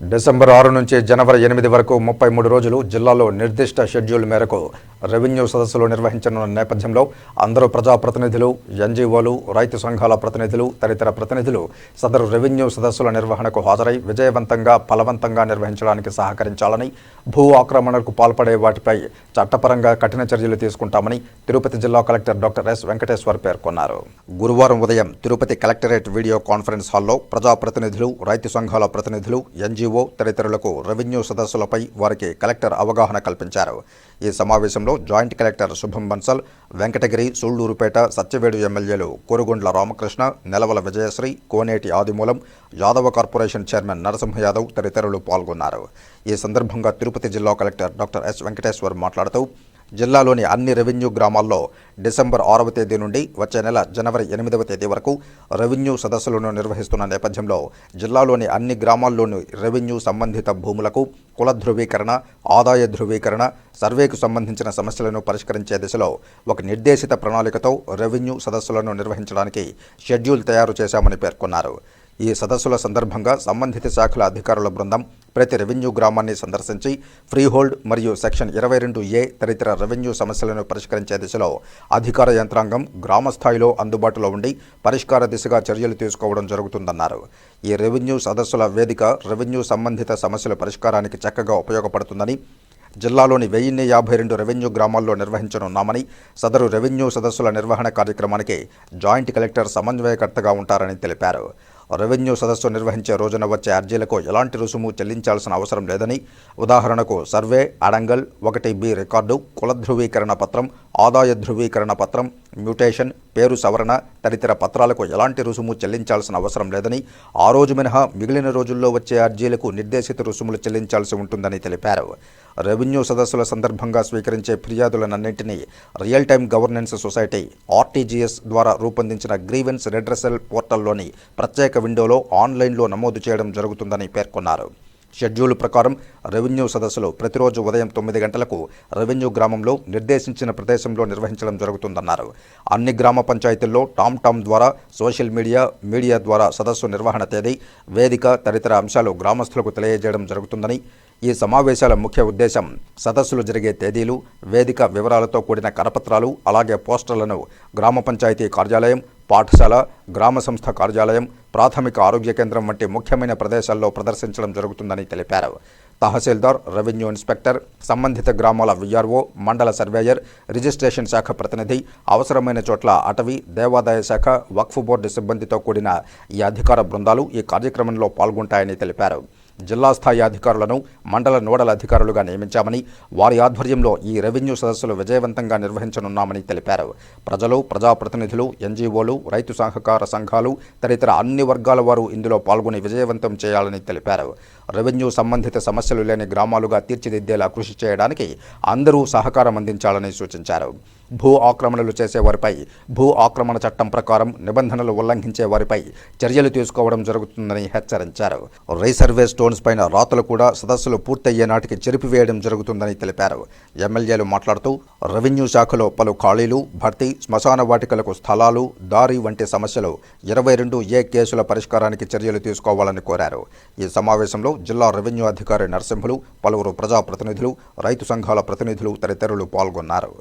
December 6 నుంచి జనవరి 8 వరకు 33 రోజులు జిల్లాలో నిర్దిష్ట షెడ్యూల్ మేరకు రెవెన్యూ సదస్సులు నిర్వహించనున్న నేపథ్యంలో అందరూ ప్రజాప్రతినిధులు, ఎన్జీఓలు, రైతు సంఘాల ప్రతినిధులు, తదితర ప్రతినిధులు సదరు రెవెన్యూ సదస్సుల నిర్వహణకు హాజరై విజయవంతంగా, ఫలవంతంగా నిర్వహించడానికి సహకరించాలని, భూ ఆక్రమణకు పాల్పడే వాటిపై చట్టపరంగా కఠిన చర్యలు తీసుకుంటామని తిరుపతి జిల్లా కలెక్టర్ డాక్టర్ ఎస్ వెంకటేశ్వర్ పేర్కొన్నారు. గురువారం ఉదయం తిరుపతి కలెక్టరేట్ వీడియో కాన్ఫరెన్స్ హాల్లో ప్రజాప్రతినిధులు, రైతు సంఘాల ప్రతినిధులు, ఎన్జీఓ తదితరులకు రెవెన్యూ సదస్సులపై వారికి కలెక్టర్ అవగాహన కల్పించారు. ఈ సమావేశంలో జాయింట్ కలెక్టర్ శుభం బన్సల్, వెంకటగిరి, సూళ్లూరుపేట, సత్యవేడు ఎమ్మెల్యేలు కోరుగుండ్ల రామకృష్ణ, నెలవల విజయశ్రీ, కోనేటి ఆదిమూలం, యాదవ కార్పొరేషన్ చైర్మన్ నరసింహ యాదవ్ తదితరులు పాల్గొన్నారు. ఈ సందర్భంగా తిరుపతి జిల్లా కలెక్టర్ డాక్టర్ ఎస్ వెంకటేశ్వర్ మాట్లాడుతూ జిల్లాలోని అన్ని రెవెన్యూ గ్రామాల్లో డిసెంబర్ 6వ తేదీ నుండి వచ్చే నెల జనవరి 8వ తేదీ వరకు రెవెన్యూ సదస్సులను నిర్వహిస్తున్న నేపథ్యంలో జిల్లాలోని అన్ని గ్రామాల్లోని రెవెన్యూ సంబంధిత భూములకు కుల ధృవీకరణ, ఆదాయ ధృవీకరణ, సర్వేకు సంబంధించిన సమస్యలను పరిష్కరించే దిశలో ఒక నిర్దేశిత ప్రణాళికతో రెవెన్యూ సదస్సులను నిర్వహించడానికి షెడ్యూల్ తయారు చేశామని పేర్కొన్నారు. ఈ సదస్సుల సందర్భంగా సంబంధిత శాఖల అధికారుల బృందం ప్రతి రెవెన్యూ గ్రామాన్ని సందర్శించి ఫ్రీహోల్డ్ మరియు సెక్షన్ 22A తదితర రెవెన్యూ సమస్యలను పరిష్కరించే దిశలో అధికార యంత్రాంగం గ్రామ స్థాయిలో అందుబాటులో ఉండి పరిష్కార దిశగా చర్యలు తీసుకోవడం జరుగుతుందన్నారు. ఈ రెవెన్యూ సదస్సుల వేదిక రెవెన్యూ సంబంధిత సమస్యల పరిష్కారానికి చక్కగా ఉపయోగపడుతుందని, జిల్లాలోని 1052 రెవెన్యూ గ్రామాల్లో నిర్వహించనున్నామని, సదరు రెవెన్యూ సదస్సుల నిర్వహణ కార్యక్రమానికి జాయింట్ కలెక్టర్ సమన్వయకర్తగా ఉంటారని తెలిపారు. రెవెన్యూ సదస్సు నిర్వహించే రోజున వచ్చే అర్జీలకు ఎలాంటి రుసుము చెల్లించాల్సిన అవసరం లేదని, ఉదాహరణకు సర్వే, అడంగల్, 1B రికార్డు, కుల ధృవీకరణ పత్రం, ఆదాయ ధృవీకరణ పత్రం, మ్యూటేషన్, పేరు సవరణ తదితర పత్రాలకు ఎలాంటి రుసుము చెల్లించాల్సిన అవసరం లేదని, ఆ రోజు మినహా మిగిలిన రోజుల్లో వచ్చే అర్జీలకు నిర్దేశిత రుసుములు చెల్లించాల్సి ఉంటుందని తెలిపారు. రెవెన్యూ సదస్సుల సందర్భంగా స్వీకరించే ఫిర్యాదులన్నింటినీ real time governance society (RTGS) ద్వారా రూపొందించిన గ్రీవెన్స్ రెడ్రెసల్ పోర్టల్లోని ప్రత్యేక విండోలో ఆన్లైన్లో నమోదు చేయడం జరుగుతుందని పేర్కొన్నారు. షెడ్యూల్ ప్రకారం రెవెన్యూ సదస్సులు ప్రతిరోజు ఉదయం 9 గంటలకు రెవెన్యూ గ్రామంలో నిర్దేశించిన ప్రదేశంలో నిర్వహించడం జరుగుతుందన్నారు. అన్ని గ్రామ పంచాయతీల్లో టామ్ ద్వారా, సోషల్ మీడియా ద్వారా సదస్సు నిర్వహణ తేదీ, వేదిక తదితర అంశాలు గ్రామస్తులకు తెలియజేయడం జరుగుతుందని, ఈ సమావేశాల ముఖ్య ఉద్దేశం సదస్సులు జరిగే తేదీలు, వేదిక వివరాలతో కూడిన కరపత్రాలు, అలాగే పోస్టర్లను గ్రామ పంచాయతీ కార్యాలయం, పాఠశాల, గ్రామ సంస్థ కార్యాలయం, ప్రాథమిక ఆరోగ్య కేంద్రం వంటి ముఖ్యమైన ప్రదేశాల్లో ప్రదర్శించడం జరుగుతుందని తెలిపారు. తహసీల్దార్, రెవెన్యూ ఇన్స్పెక్టర్, సంబంధిత గ్రామాల VRO, మండల సర్వేయర్, రిజిస్ట్రేషన్ శాఖ ప్రతినిధి, అవసరమైన చోట్ల అటవీ, దేవాదాయ శాఖ, వక్ఫ్ బోర్డు సిబ్బందితో కూడిన ఈ అధికార బృందాలు ఈ కార్యక్రమంలో పాల్గొంటాయని తెలిపారు. జిల్లా స్థాయి అధికారులను మండల నోడల్ అధికారులుగా నియమించామని, వారి ఆధ్వర్యంలో ఈ రెవెన్యూ సదస్సులు విజయవంతంగా నిర్వహించనున్నామని తెలిపారు. ప్రజలు, ప్రజాప్రతినిధులు, ఎన్జీఓలు, రైతు సహకార సంఘాలు తదితర అన్ని వర్గాల వారు ఇందులో పాల్గొని విజయవంతం చేయాలని తెలిపారు. రెవెన్యూ సంబంధిత సమస్యలు లేని గ్రామాలుగా తీర్చిదిద్దేలా కృషి చేయడానికి అందరూ సహకారం అందించాలని సూచించారు. భూ ఆక్రమణలు చేసే వారిపై భూ ఆక్రమణ చట్టం ప్రకారం నిబంధనలు ఉల్లంఘించే వారిపై చర్యలు తీసుకోవడం జరుగుతుందని హెచ్చరించారు. రీసర్వే స్టోన్స్ పైన రాతలు కూడా సదస్సులు పూర్తయ్యే నాటికి చెరిపివేయడం జరుగుతుందని తెలిపారు. ఎమ్మెల్యేలు మాట్లాడుతూ రెవెన్యూ శాఖలో పలు ఖాళీలు, భర్తీ, శ్మశాన వాటికలకు స్థలాలు, దారి వంటి సమస్యలు 22A కేసుల పరిష్కారానికి చర్యలు తీసుకోవాలని కోరారు. ఈ సమావేశంలో జిల్లా రెవెన్యూ అధికారి నరసింహులు, పలువురు ప్రజాప్రతినిధులు, రైతు సంఘాల ప్రతినిధులు తదితరులు పాల్గొన్నారు.